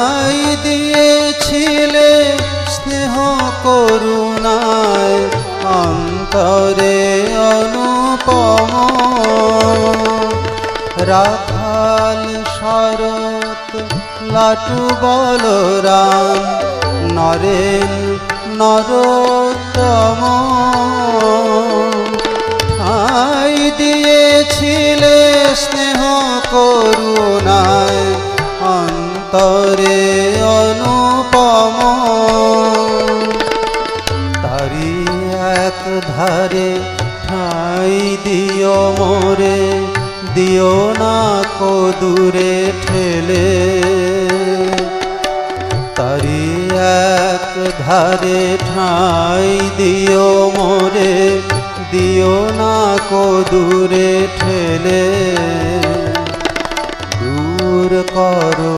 ঠাঁই দিয়েছিলে স্নেহ করুণায় অন্তরে অনুপম রাখাল শরৎ লাটু বলরাম নরেন নরোত্তম ঠাঁই দিয়েছিলে স্নেহ করুণায় অন্তরে অনুপম তারি এক ধারে ঠাঁই দিও মোরে দিও না কো দূরে ঠেলে তারি এক ধারে ঠাঁই দিও মোরে দিও না কো দূরে ঠেলে দূর করো।